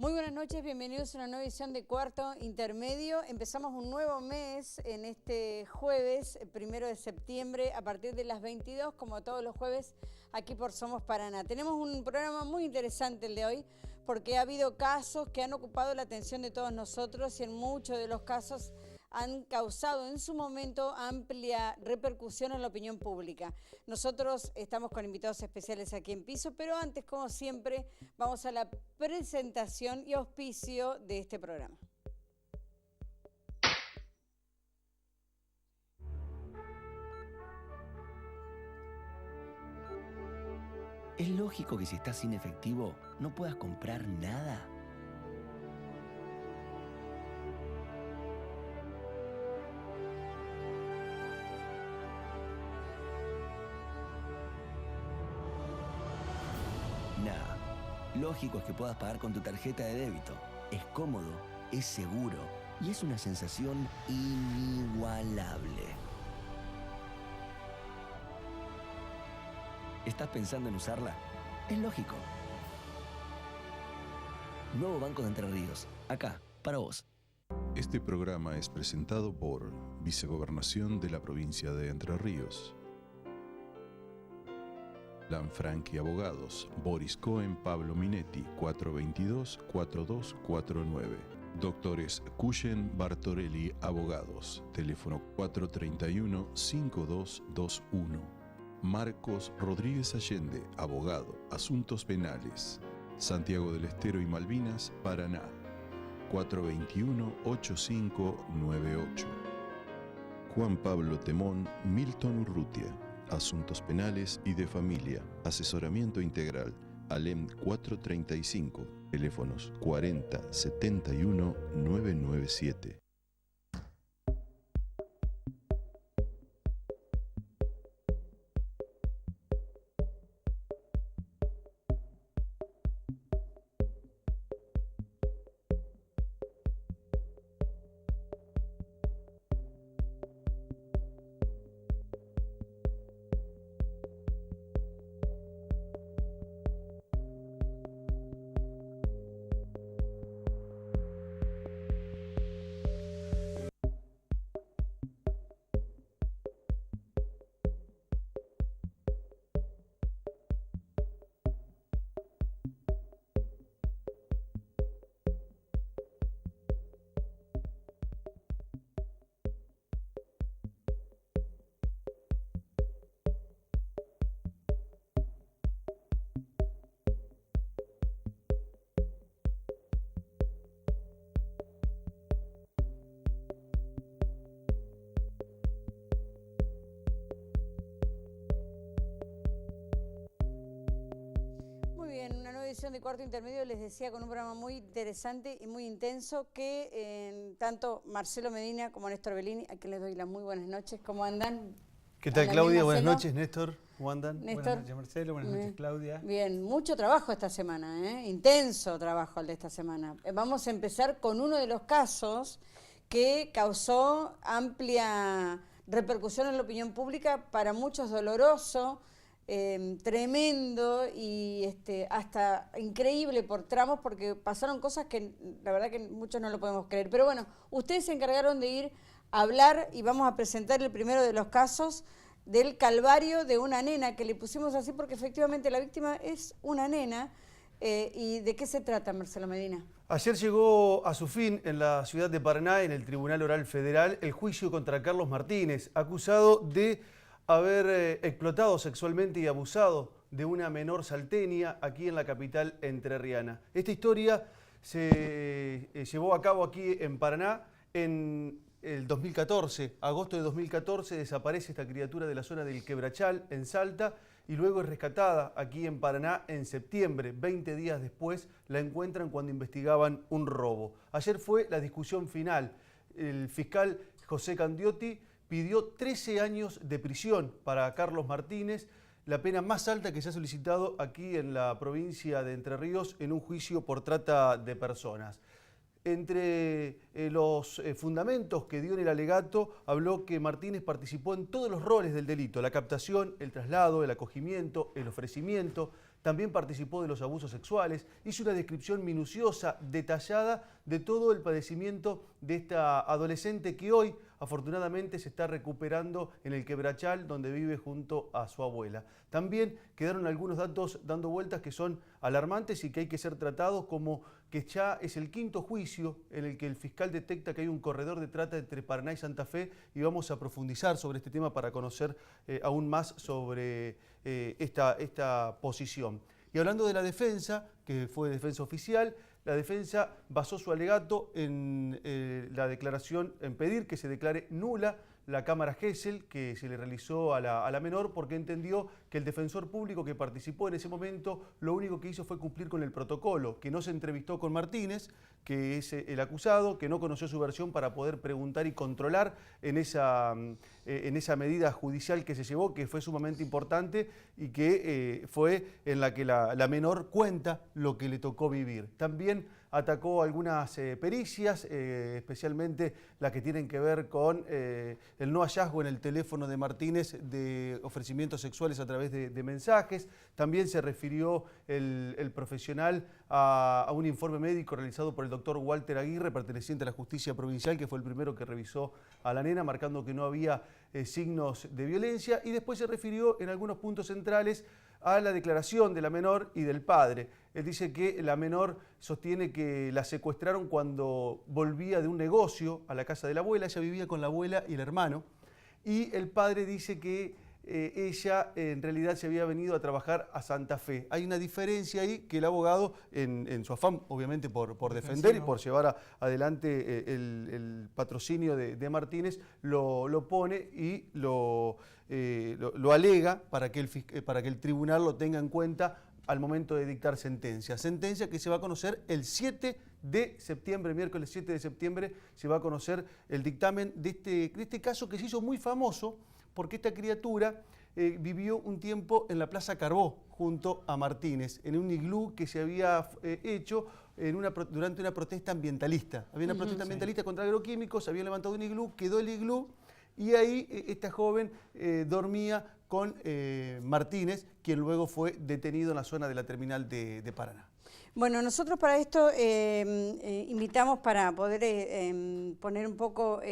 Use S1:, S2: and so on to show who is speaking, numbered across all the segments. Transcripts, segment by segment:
S1: Muy buenas noches, bienvenidos a una nueva edición de Cuarto Intermedio. Empezamos un nuevo mes en este jueves, 1 de septiembre, a partir de las 22, como todos los jueves, aquí por Somos Paraná. Tenemos un programa muy interesante el de hoy, porque ha habido casos que han ocupado la atención de todos nosotros y en muchos de los casos han causado en su momento amplia repercusión en la opinión pública. Nosotros estamos con invitados especiales aquí en piso, pero antes, como siempre, vamos a la presentación y auspicio de este programa.
S2: ¿Es lógico que si estás sin efectivo no puedas comprar nada? Nada. Lógico es que puedas pagar con tu tarjeta de débito. Es cómodo, es seguro y es una sensación inigualable. ¿Estás pensando en usarla? Es lógico. Nuevo Banco de Entre Ríos. Acá, para vos.
S3: Este programa es presentado por Vicegobernación de la Provincia de Entre Ríos. Lanfranchi Abogados, Boris Cohen, Pablo Minetti, 422-4249. Doctores Cuyen Bartorelli Abogados, teléfono 431-5221. Marcos Rodríguez Allende, abogado, asuntos penales. Santiago del Estero y Malvinas, Paraná, 421-8598. Juan Pablo Temón, Milton Urrutia. Asuntos penales y de familia. Asesoramiento integral. ALEM 435. Teléfonos 40 71 997.
S1: De Cuarto Intermedio, les decía, con un programa muy interesante y muy intenso que tanto Marcelo Medina como Néstor Bellini, a quien les doy las muy buenas noches. ¿Cómo andan?
S4: ¿Qué tal, Claudia? Buenas noches, Néstor. ¿Cómo andan?
S1: Néstor.
S4: Buenas noches, Marcelo. Buenas noches, Claudia.
S1: Bien, mucho trabajo esta semana, intenso trabajo el de esta semana. Vamos a empezar con uno de los casos que causó amplia repercusión en la opinión pública, para muchos doloroso, tremendo y hasta increíble por tramos, porque pasaron cosas que la verdad que muchos no lo podemos creer. Pero bueno, ustedes se encargaron de ir a hablar y vamos a presentar el primero de los casos del calvario de una nena, que le pusimos así porque efectivamente la víctima es una nena. ¿Y de qué se trata, Marcelo Medina?
S4: Ayer llegó a su fin en la ciudad de Paraná, en el Tribunal Oral Federal, el juicio contra Carlos Martínez, acusado de haber explotado sexualmente y abusado de una menor salteña aquí en la capital entrerriana. Esta historia se llevó a cabo aquí en Paraná en el 2014. Agosto de 2014 desaparece esta criatura de la zona del Quebrachal, en Salta, y luego es rescatada aquí en Paraná en septiembre. 20 días después la encuentran cuando investigaban un robo. Ayer fue la discusión final. El fiscal José Candiotti pidió 13 años de prisión para Carlos Martínez, la pena más alta que se ha solicitado aquí en la provincia de Entre Ríos en un juicio por trata de personas. Entre los fundamentos que dio en el alegato, habló que Martínez participó en todos los roles del delito: la captación, el traslado, el acogimiento, el ofrecimiento. también participó de los abusos sexuales, hizo una descripción minuciosa, detallada de todo el padecimiento de esta adolescente que hoy afortunadamente se está recuperando en el Quebrachal, donde vive junto a su abuela. También quedaron algunos datos dando vueltas que son alarmantes y que hay que ser tratados, como que ya es el 5º juicio en el que el fiscal detecta que hay un corredor de trata entre Paraná y Santa Fe, y vamos a profundizar sobre este tema para conocer aún más sobre esta posición. Y hablando de la defensa, que fue defensa oficial, la defensa basó su alegato en la declaración, en pedir que se declare nula la cámara Gesell que se le realizó a la menor, porque entendió que el defensor público que participó en ese momento lo único que hizo fue cumplir con el protocolo, que no se entrevistó con Martínez, que es el acusado, que no conoció su versión para poder preguntar y controlar en esa medida judicial que se llevó, que fue sumamente importante y que fue en la que la menor cuenta lo que le tocó vivir. También atacó algunas pericias, especialmente las que tienen que ver con el no hallazgo en el teléfono de Martínez de ofrecimientos sexuales a través de mensajes. También se refirió el profesional a un informe médico realizado por el doctor Walter Aguirre, perteneciente a la Justicia Provincial, que fue el primero que revisó a la nena, marcando que no había signos de violencia, y después se refirió en algunos puntos centrales a la declaración de la menor y del padre. Él dice que la menor sostiene que la secuestraron cuando volvía de un negocio a la casa de la abuela. Ella vivía con la abuela y el hermano, y el padre dice que ella en realidad se había venido a trabajar a Santa Fe. Hay una diferencia ahí que el abogado, en su afán obviamente por defender y por llevar adelante el patrocinio de Martínez, lo pone y lo alega para que el tribunal lo tenga en cuenta al momento de dictar sentencia. Sentencia que se va a conocer el 7 de septiembre, miércoles 7 de septiembre, se va a conocer el dictamen de este caso que se hizo muy famoso, porque esta criatura vivió un tiempo en la Plaza Carbó junto a Martínez, en un iglú que se había hecho durante una protesta ambientalista. Había una protesta ambientalista contra agroquímicos, habían levantado un iglú, quedó el iglú, y ahí esta joven dormía con Martínez, quien luego fue detenido en la zona de la terminal de Paraná.
S1: Bueno, nosotros para esto invitamos, para poder poner un poco,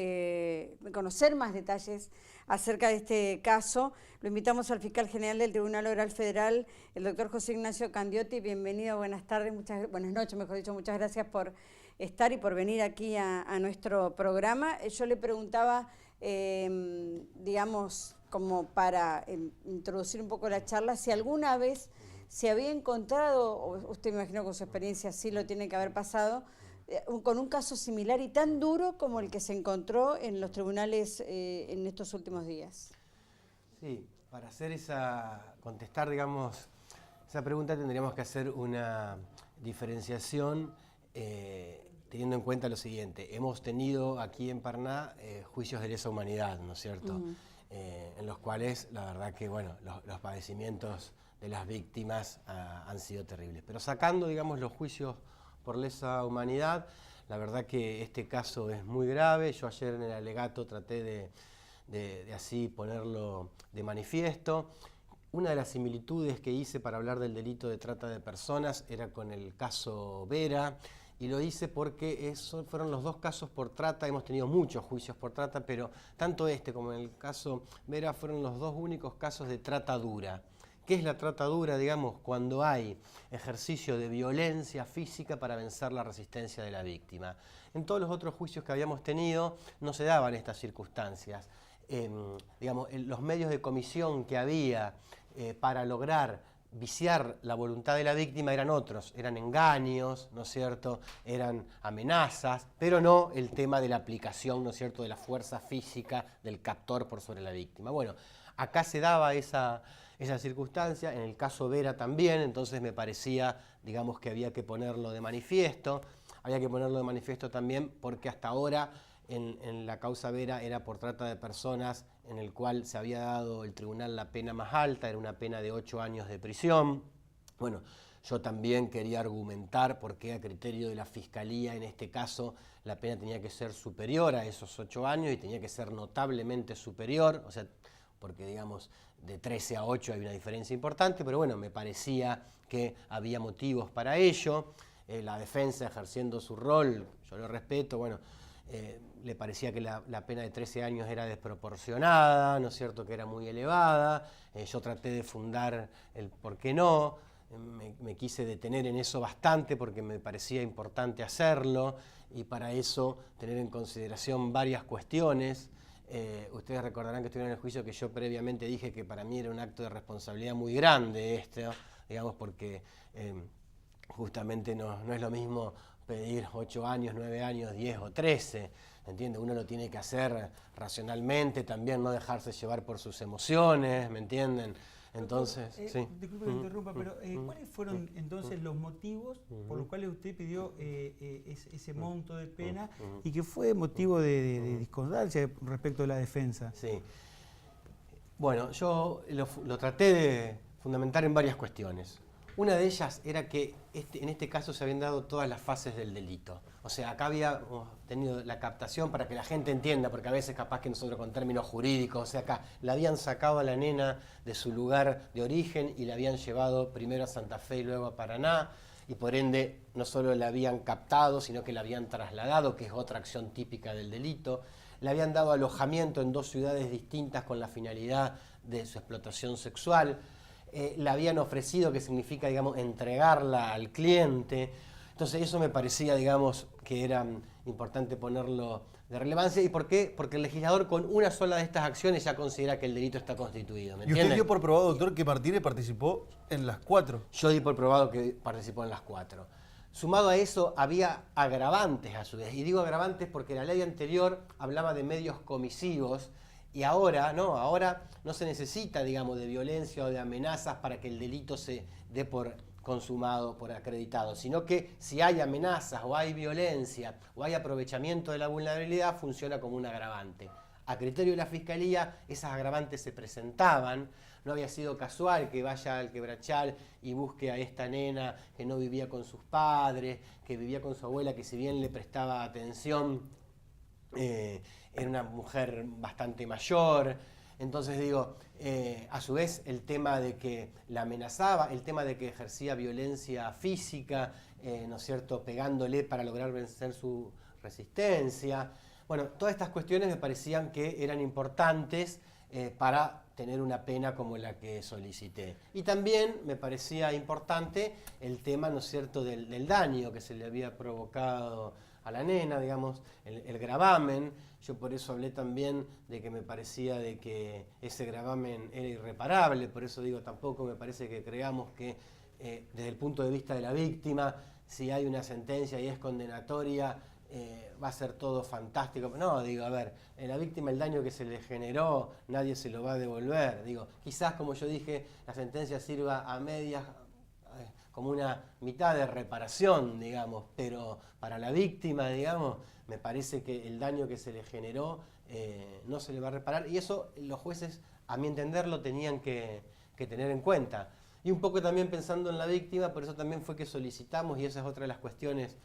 S1: conocer más detalles acerca de este caso, lo invitamos al fiscal general del Tribunal Oral Federal, el doctor José Ignacio Candiotti. Bienvenido, buenas tardes, buenas noches, mejor dicho, muchas gracias por estar y por venir aquí a nuestro programa. Yo le preguntaba, digamos, como para introducir un poco la charla, si alguna vez se había encontrado, o usted me imagino con su experiencia sí lo tiene que haber pasado, con un caso similar y tan duro como el que se encontró en los tribunales en estos últimos días.
S5: Sí, para contestar, digamos, esa pregunta tendríamos que hacer una diferenciación teniendo en cuenta lo siguiente. Hemos tenido aquí en Paraná juicios de lesa humanidad, ¿no es cierto? En los cuales, la verdad que, bueno, los padecimientos de las víctimas han sido terribles. Pero sacando, digamos, los juicios por lesa humanidad, la verdad que este caso es muy grave. Yo ayer en el alegato traté de así ponerlo de manifiesto. Una de las similitudes que hice para hablar del delito de trata de personas era con el caso Vera, y lo hice porque esos fueron los dos casos por trata. Hemos tenido muchos juicios por trata, pero tanto este como el caso Vera fueron los dos únicos casos de trata dura. ¿Qué es la trata dura? Digamos, cuando hay ejercicio de violencia física para vencer la resistencia de la víctima. En todos los otros juicios que habíamos tenido no se daban estas circunstancias. Digamos, los medios de comisión que había para lograr viciar la voluntad de la víctima eran otros, eran engaños, ¿no es cierto?, eran amenazas, pero no el tema de la aplicación, ¿no es cierto?, de la fuerza física del captor por sobre la víctima. Bueno, acá se daba esa circunstancia, en el caso Vera también, entonces me parecía, digamos, que había que ponerlo de manifiesto. Había que ponerlo de manifiesto también porque hasta ahora en la causa Vera era por trata de personas, en el cual se había dado el tribunal la pena más alta, era una pena de 8 años de prisión. Bueno, yo también quería argumentar por qué a criterio de la Fiscalía en este caso la pena tenía que ser superior a esos 8 años y tenía que ser notablemente superior, o sea, porque digamos de 13 a 8 hay una diferencia importante, pero bueno, me parecía que había motivos para ello. La defensa ejerciendo su rol, yo lo respeto, bueno, le parecía que la pena de 13 años era desproporcionada, ¿no es cierto?, que era muy elevada. Yo traté de fundar el por qué no, me quise detener en eso bastante porque me parecía importante hacerlo y para eso tener en consideración varias cuestiones. Ustedes recordarán que estuvieron en el juicio que yo previamente dije que para mí era un acto de responsabilidad muy grande digamos, porque justamente no es lo mismo pedir 8 años, 9 años, 10 o 13, ¿entiende? Uno lo tiene que hacer racionalmente, también no dejarse llevar por sus emociones, ¿me entienden? Entonces, sí.
S6: Disculpe que interrumpa, pero ¿cuáles fueron entonces los motivos por los cuales usted pidió ese monto de pena y que fue motivo de discordancia respecto de la defensa?
S5: Sí. Bueno, yo lo traté de fundamentar en varias cuestiones. Una de ellas era que en este caso se habían dado todas las fases del delito. O sea, acá habíamos tenido la captación para que la gente entienda, porque a veces capaz que nosotros con términos jurídicos, o sea, acá la habían sacado a la nena de su lugar de origen y la habían llevado primero a Santa Fe y luego a Paraná, y por ende no solo la habían captado, sino que la habían trasladado, que es otra acción típica del delito. Le habían dado alojamiento en 2 ciudades distintas con la finalidad de su explotación sexual. Le habían ofrecido, que significa, digamos, entregarla al cliente. Entonces eso me parecía, digamos, que era importante ponerlo de relevancia. ¿Y por qué? Porque el legislador con una sola de estas acciones ya considera que el delito está constituido. ¿Me
S4: entiende? ¿Y usted dio por probado, doctor, que Martínez participó en las 4?
S5: Yo di por probado que participó en las 4. Sumado a eso, había agravantes a su vez. Y digo agravantes porque la ley anterior hablaba de medios comisivos. Y ahora no se necesita, digamos, de violencia o de amenazas para que el delito se dé por consumado, por acreditado, sino que si hay amenazas o hay violencia o hay aprovechamiento de la vulnerabilidad, funciona como un agravante. A criterio de la Fiscalía, esas agravantes se presentaban. No había sido casual que vaya al Quebrachal y busque a esta nena que no vivía con sus padres, que vivía con su abuela, que si bien le prestaba atención, era una mujer bastante mayor. Entonces digo, a su vez el tema de que la amenazaba, el tema de que ejercía violencia física, ¿no es cierto?, pegándole para lograr vencer su resistencia. Bueno, todas estas cuestiones me parecían que eran importantes para tener una pena como la que solicité. Y también me parecía importante el tema, ¿no es cierto?, del daño que se le había provocado a la nena, digamos, el gravamen. Yo por eso hablé también de que me parecía de que ese gravamen era irreparable, por eso digo, tampoco me parece que creamos que desde el punto de vista de la víctima, si hay una sentencia y es condenatoria, va a ser todo fantástico. No, digo, a ver, la víctima el daño que se le generó, nadie se lo va a devolver. Digo, quizás, como yo dije, la sentencia sirva a medias, como una mitad de reparación, digamos, pero para la víctima, digamos, me parece que el daño que se le generó no se le va a reparar, y eso los jueces, a mi entender, lo tenían que tener en cuenta. Y un poco también pensando en la víctima, por eso también fue que solicitamos, y esa es otra de las cuestiones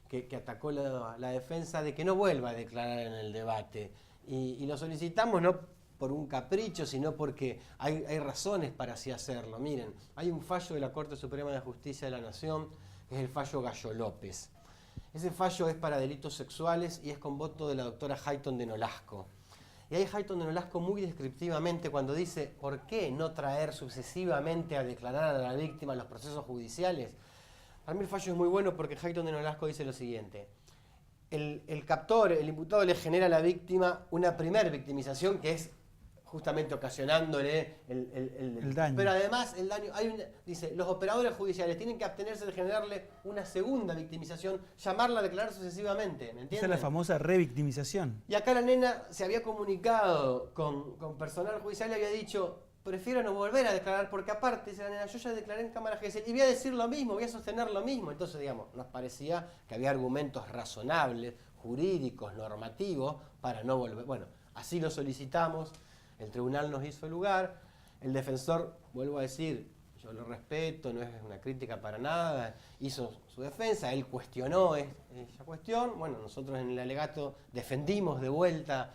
S5: que atacó la defensa, de que no vuelva a declarar en el debate. Y lo solicitamos no por un capricho, sino porque hay razones para así hacerlo. Miren, hay un fallo de la Corte Suprema de Justicia de la Nación, que es el fallo Gallo López. Ese fallo es para delitos sexuales y es con voto de la doctora Hayton de Nolasco. Y ahí Hayton de Nolasco muy descriptivamente cuando dice ¿por qué no traer sucesivamente a declarar a la víctima en los procesos judiciales? Para mí el fallo es muy bueno porque Hayton de Nolasco dice lo siguiente: el captor, el imputado le genera a la víctima una primer victimización que es justamente ocasionándole el
S6: daño.
S5: Pero además el daño, dice, los operadores judiciales tienen que abstenerse de generarle una segunda victimización, llamarla a declarar sucesivamente, ¿me entiendes?
S6: Esa es la famosa revictimización.
S5: Y acá la nena se había comunicado con personal judicial y había dicho, prefiero no volver a declarar porque aparte, dice la nena, yo ya declaré en cámara judicial y voy a decir lo mismo, voy a sostener lo mismo. Entonces, digamos, nos parecía que había argumentos razonables, jurídicos, normativos, para no volver. Bueno, así lo solicitamos. El tribunal nos hizo lugar, el defensor, vuelvo a decir, yo lo respeto, no es una crítica para nada, hizo su defensa, él cuestionó esa cuestión, bueno, nosotros en el alegato defendimos de vuelta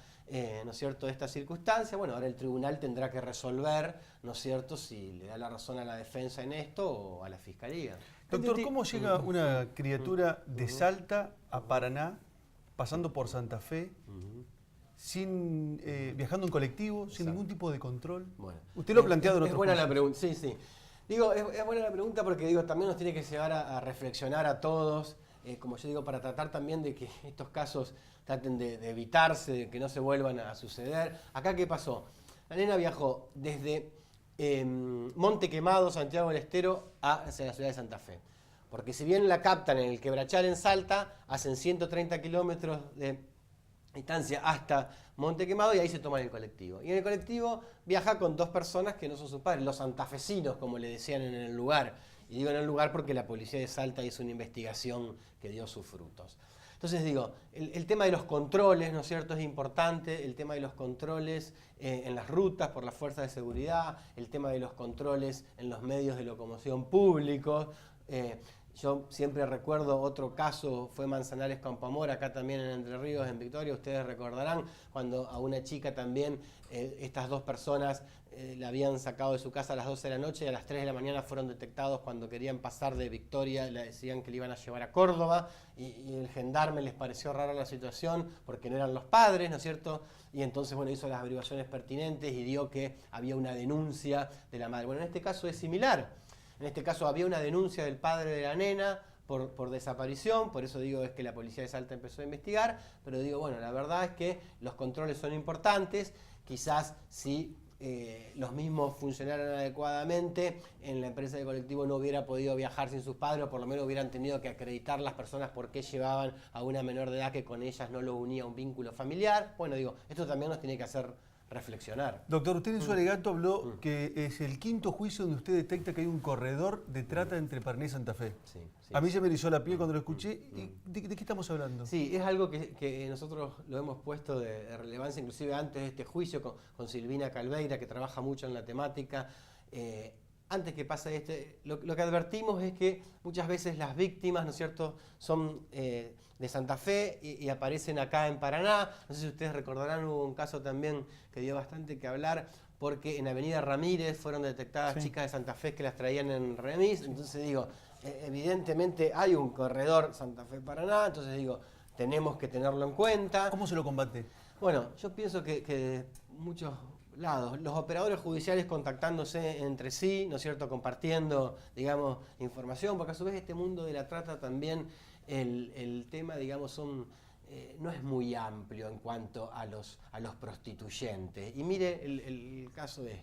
S5: ¿no es cierto?, esta circunstancia. Bueno, ahora el tribunal tendrá que resolver, ¿no es cierto?, si le da la razón a la defensa en esto o a la fiscalía.
S4: Doctor, ¿cómo llega una criatura de Salta a Paraná, pasando por Santa Fe, viajando en colectivo, sin ningún tipo de control?
S5: Bueno,
S4: usted lo ha planteado en otros
S5: Es buena
S4: casos.
S5: la pregunta, sí, sí. Digo, es buena la pregunta porque digo, también nos tiene que llevar a reflexionar a todos, como yo digo, para tratar también de que estos casos traten de evitarse, de que no se vuelvan a suceder. Acá, ¿qué pasó? La nena viajó desde Monte Quemado, Santiago del Estero, hacia la ciudad de Santa Fe. Porque si bien la captan en el Quebrachal en Salta, hacen 130 kilómetros de distancia hasta Monte Quemado y ahí se toman el colectivo. Y en el colectivo viaja con 2 personas que no son sus padres, los santafesinos, como le decían en el lugar. Y digo en el lugar porque la policía de Salta hizo una investigación que dio sus frutos. Entonces digo, el tema de los controles, ¿no es cierto?, es importante, el tema de los controles en las rutas por las fuerzas de seguridad, el tema de los controles en los medios de locomoción públicos. Yo siempre recuerdo otro caso, fue Manzanares Campoamor, acá también en Entre Ríos, en Victoria, ustedes recordarán cuando a una chica también, estas 2 personas la habían sacado de su casa a las 12 de la noche y a las 3 de la mañana fueron detectados cuando querían pasar de Victoria, le decían que le iban a llevar a Córdoba y el gendarme les pareció rara la situación porque no eran los padres, ¿no es cierto? Y entonces, bueno, hizo las averiguaciones pertinentes y dio que había una denuncia de la madre. Bueno, en este caso es similar. En este caso había una denuncia del padre de la nena por desaparición, por eso digo es que la policía de Salta empezó a investigar, pero digo, bueno, la verdad es que los controles son importantes, quizás si los mismos funcionaran adecuadamente, en la empresa de colectivo no hubiera podido viajar sin sus padres, o por lo menos hubieran tenido que acreditar las personas por qué llevaban a una menor de edad que con ellas no lo unía un vínculo familiar. Bueno, digo, esto también nos tiene que hacer reflexionar.
S4: Doctor, usted en su alegato habló que es el 5º juicio donde usted detecta que hay un corredor de trata entre Paraná y Santa Fe.
S5: Sí, sí,
S4: a mí se me erizó la piel cuando lo escuché. ¿De qué estamos hablando?
S5: Sí, es algo que nosotros lo hemos puesto de relevancia, inclusive antes de este juicio, con Silvina Calveira, que trabaja mucho en la temática. Antes que pase lo que advertimos es que muchas veces las víctimas, ¿no es cierto?, son de Santa Fe y aparecen acá en Paraná. No sé si ustedes recordarán, hubo un caso también que dio bastante que hablar, porque en Avenida Ramírez fueron detectadas chicas de Santa Fe que las traían en remis. Entonces digo, evidentemente hay un corredor Santa Fe-Paraná, entonces digo, tenemos que tenerlo en cuenta.
S4: ¿Cómo se lo combate?
S5: Bueno, yo pienso que de muchos lados, los operadores judiciales contactándose entre sí, ¿no es cierto?, compartiendo, digamos, información, porque a su vez este mundo de la trata también, el tema, digamos, no es muy amplio en cuanto a los prostituyentes. Y mire el caso de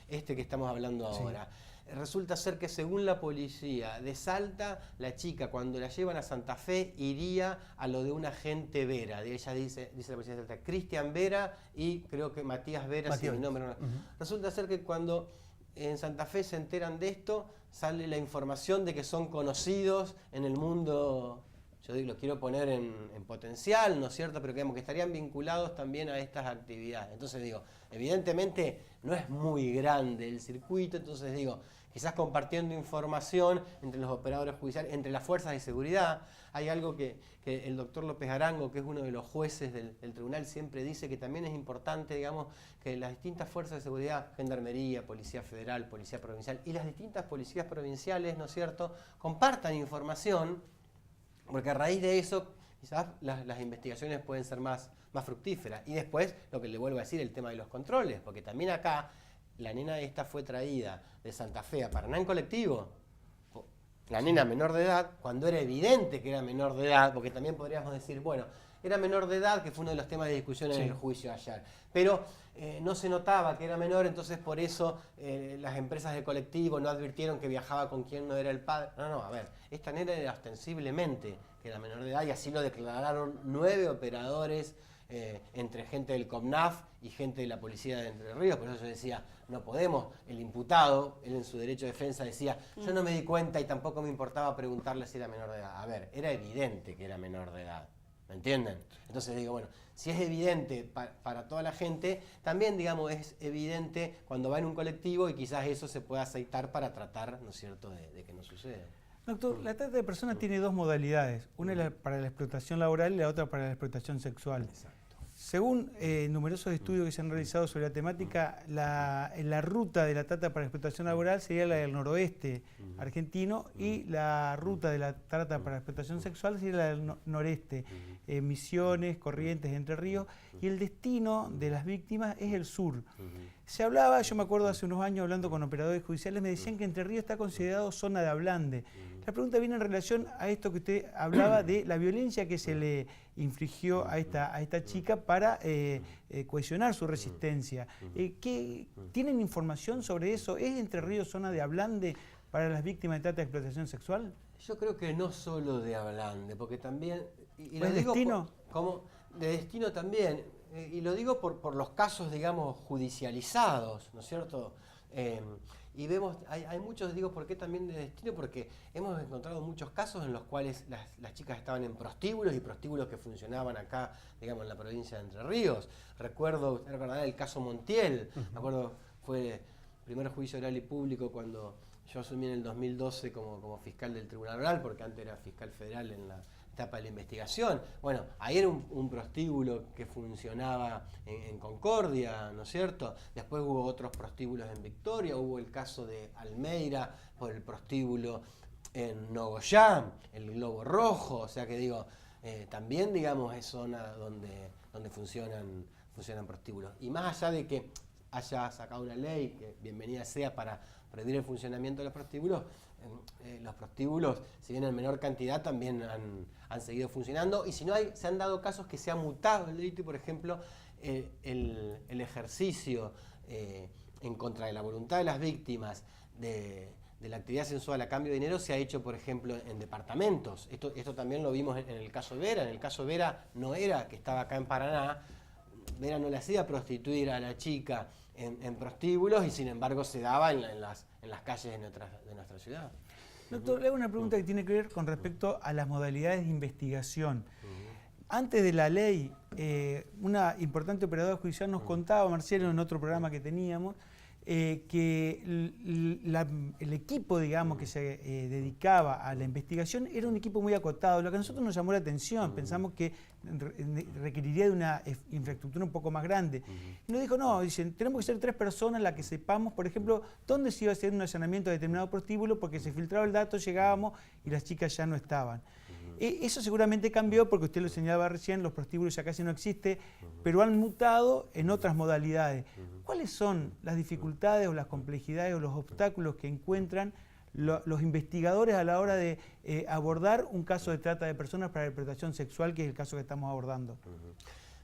S5: este que estamos hablando ahora. Sí. Resulta ser que según la policía de Salta, la chica cuando la llevan a Santa Fe iría a lo de un agente Vera. Ella dice la policía de Salta, Cristian Vera y creo que Matías Vera, si mi nombre no. Resulta ser que cuando en Santa Fe se enteran de esto, sale la información de que son conocidos en el mundo. Yo lo quiero poner en potencial, ¿no es cierto? Pero digamos que estarían vinculados también a estas actividades. Entonces digo, evidentemente no es muy grande el circuito, entonces digo, quizás compartiendo información entre los operadores judiciales, entre las fuerzas de seguridad. Hay algo que el doctor López Arango, que es uno de los jueces del tribunal, siempre dice que también es importante, digamos, que las distintas fuerzas de seguridad, Gendarmería, Policía Federal, Policía Provincial y las distintas policías provinciales, ¿no es cierto?, compartan información, porque a raíz de eso quizás las investigaciones pueden ser más fructíferas. Y después, lo que le vuelvo a decir, el tema de los controles, porque también acá la nena esta fue traída de Santa Fe a Paraná en colectivo, la nena menor de edad, cuando era evidente que era menor de edad, porque también podríamos decir, bueno, era menor de edad, que fue uno de los temas de discusión en el juicio ayer, pero no se notaba que era menor, entonces por eso las empresas de colectivo no advirtieron que viajaba con quien no era el padre. No, a ver, esta nena era ostensiblemente que era menor de edad y así lo declararon 9 operadores entre gente del COMNAF y gente de la policía de Entre Ríos. Por eso yo decía, no podemos, el imputado, él en su derecho de defensa decía, yo no me di cuenta y tampoco me importaba preguntarle si era menor de edad. A ver, era evidente que era menor de edad, ¿me entienden? Entonces digo, bueno, si es evidente para toda la gente, también, digamos, es evidente cuando va en un colectivo y quizás eso se pueda aceitar para tratar, ¿no es cierto?, de que no suceda.
S6: Doctor, la trata de personas tiene 2 modalidades, una es para la explotación laboral y la otra para la explotación sexual.
S5: Exacto.
S6: Según numerosos estudios que se han realizado sobre la temática, la ruta de la trata para explotación laboral sería la del noroeste argentino y la ruta de la trata para explotación sexual sería la del noreste, Misiones, Corrientes, Entre Ríos, y el destino de las víctimas es el sur. Se hablaba, yo me acuerdo hace unos años hablando con operadores judiciales, me decían que Entre Ríos está considerado zona de ablande. La pregunta viene en relación a esto que usted hablaba de la violencia que se le infligió a esta chica para cohesionar su resistencia. ¿Tienen información sobre eso? ¿Es Entre Ríos zona de ablande para las víctimas de trata de explotación sexual?
S5: Yo creo que no solo de ablande, porque también...
S6: ¿De destino?
S5: De destino también, y lo digo por los casos, digamos, judicializados, ¿no es cierto? Y vemos, hay muchos, digo, ¿por qué también de destino? Porque hemos encontrado muchos casos en los cuales las chicas estaban en prostíbulos y prostíbulos que funcionaban acá, digamos, en la provincia de Entre Ríos. Usted recordará el caso Montiel, me acuerdo, fue el primer juicio oral y público cuando yo asumí en el 2012 como fiscal del Tribunal Oral, porque antes era fiscal federal en la etapa de la investigación. Bueno, ahí era un prostíbulo que funcionaba en Concordia, ¿no es cierto? Después hubo otros prostíbulos en Victoria, hubo el caso de Almeida por el prostíbulo en Nogoyá, el Globo Rojo, o sea que digo, también digamos es zona donde funcionan prostíbulos. Y más allá de que haya sacado una ley, que bienvenida sea para prohibir el funcionamiento de los prostíbulos, si bien en menor cantidad, también han seguido funcionando. Y si no, se han dado casos que se ha mutado el delito y, por ejemplo, el ejercicio en contra de la voluntad de las víctimas de la actividad sensual a cambio de dinero se ha hecho, por ejemplo, en departamentos. Esto también lo vimos en el caso Vera. En el caso Vera no era que estaba acá en Paraná. Vera no le hacía prostituir a la chica en prostíbulos y sin embargo se daba en las calles de nuestra ciudad.
S6: Doctor, le hago una pregunta que tiene que ver con respecto a las modalidades de investigación. Antes de la ley, una importante operadora judicial nos contaba, Marcelo, en otro programa que teníamos, que el equipo, digamos, que se dedicaba a la investigación era un equipo muy acotado, lo que a nosotros nos llamó la atención, pensamos que requeriría de una infraestructura un poco más grande. Y nos dijo, no, dicen, tenemos que ser 3 personas las que sepamos, por ejemplo, dónde se iba a hacer un allanamiento de determinado prostíbulo, porque se filtraba el dato, llegábamos y las chicas ya no estaban. Eso seguramente cambió porque usted lo señalaba recién, los prostíbulos ya casi no existen, pero han mutado en otras modalidades. ¿Cuáles son las dificultades o las complejidades o los obstáculos que encuentran los investigadores a la hora de abordar un caso de trata de personas para la explotación sexual, que es el caso que estamos abordando?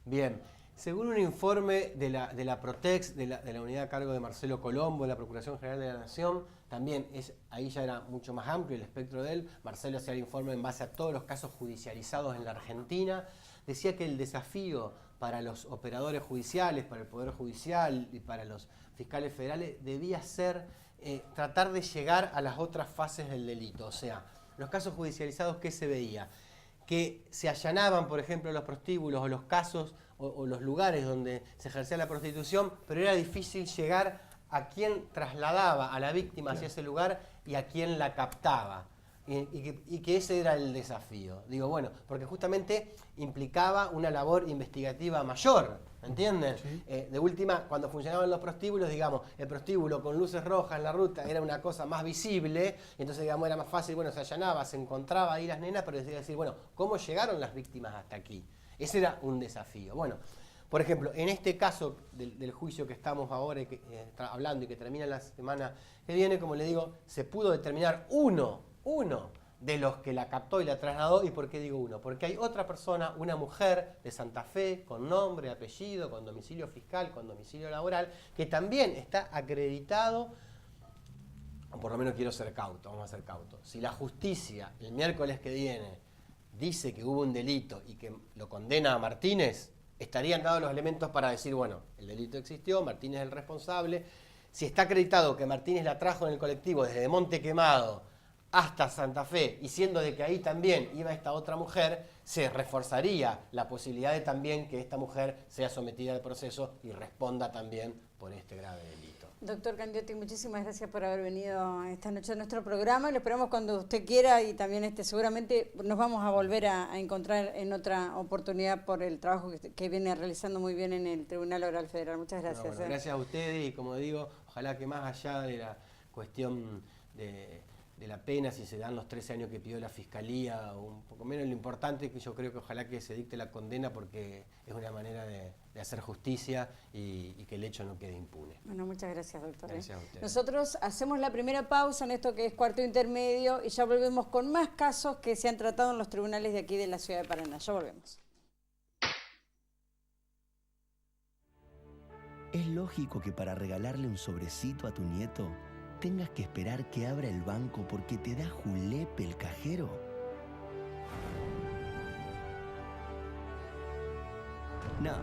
S5: Bien, según un informe de la Protex, de la unidad a cargo de Marcelo Colombo, de la Procuración General de la Nación, también ahí ya era mucho más amplio el espectro de él. Marcelo hacía el informe en base a todos los casos judicializados en la Argentina. Decía que el desafío para los operadores judiciales, para el Poder Judicial y para los fiscales federales debía ser tratar de llegar a las otras fases del delito. O sea, los casos judicializados, ¿qué se veía? Que se allanaban, por ejemplo, los prostíbulos o los casos o los lugares donde se ejercía la prostitución, pero era difícil llegar a quién trasladaba a la víctima hacia ese lugar y a quién la captaba. Y que ese era el desafío. Digo, bueno, porque justamente implicaba una labor investigativa mayor, ¿entienden? Sí. De última, cuando funcionaban los prostíbulos, digamos, el prostíbulo con luces rojas en la ruta era una cosa más visible, y entonces, digamos, era más fácil, bueno, se allanaba, se encontraba ahí las nenas, pero decir, bueno, ¿cómo llegaron las víctimas hasta aquí? Ese era un desafío. Bueno, por ejemplo, en este caso del juicio que estamos ahora hablando y que termina la semana que viene, como le digo, se pudo determinar uno de los que la captó y la trasladó. ¿Y por qué digo uno? Porque hay otra persona, una mujer de Santa Fe, con nombre, apellido, con domicilio fiscal, con domicilio laboral, que también está acreditado, o por lo menos quiero ser cauto, vamos a ser cautos. Si la justicia el miércoles que viene dice que hubo un delito y que lo condena a Martínez, estarían dados los elementos para decir, bueno, el delito existió, Martínez es el responsable. Si está acreditado que Martínez la trajo en el colectivo desde Monte Quemado hasta Santa Fe, y siendo de que ahí también iba esta otra mujer, se reforzaría la posibilidad de también que esta mujer sea sometida al proceso y responda también por este grave delito.
S1: Doctor Candiotti, muchísimas gracias por haber venido esta noche a nuestro programa. Lo esperamos cuando usted quiera y también seguramente nos vamos a volver a encontrar en otra oportunidad por el trabajo que viene realizando muy bien en el Tribunal Oral Federal. Muchas gracias.
S5: Bueno, gracias a ustedes y como digo, ojalá que más allá de la cuestión de la pena, si se dan los 13 años que pidió la Fiscalía, o un poco menos, lo importante que yo creo que ojalá que se dicte la condena porque es una manera de hacer justicia y que el hecho no quede impune.
S1: Bueno, muchas gracias, doctor.
S5: Gracias a ustedes.
S1: Nosotros hacemos la primera pausa en esto que es Cuarto Intermedio y ya volvemos con más casos que se han tratado en los tribunales de aquí de la ciudad de Paraná. Ya volvemos.
S2: ¿Es lógico que para regalarle un sobrecito a tu nieto tengas que esperar que abra el banco porque te da julepe el cajero? No.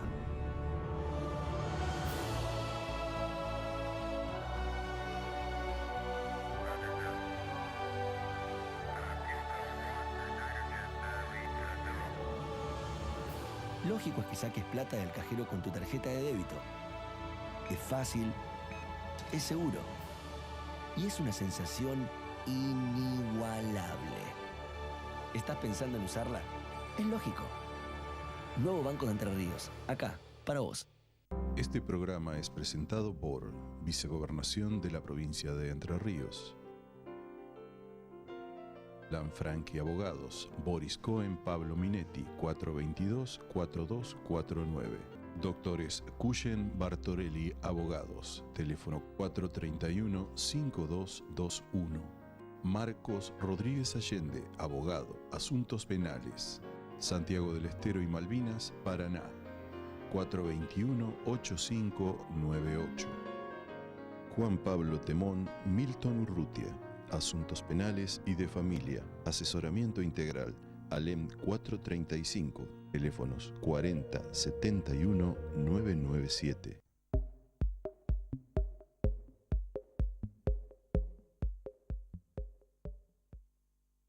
S2: Lógico es que saques plata del cajero con tu tarjeta de débito. Es fácil, es seguro y es una sensación inigualable. ¿Estás pensando en usarla? Es lógico. Nuevo Banco de Entre Ríos, acá, para vos.
S3: Este programa es presentado por Vicegobernación de la Provincia de Entre Ríos. Lanfranchi Abogados, Boris Cohen, Pablo Minetti, 422-4249. Doctores Cuyen Bartorelli Abogados, teléfono 431-5221. Marcos Rodríguez Allende, abogado, asuntos penales, Santiago del Estero y Malvinas, Paraná, 421-8598. Juan Pablo Temón, Milton Urrutia, asuntos penales y de familia, asesoramiento integral, ALEM 435, teléfonos 40 71 997.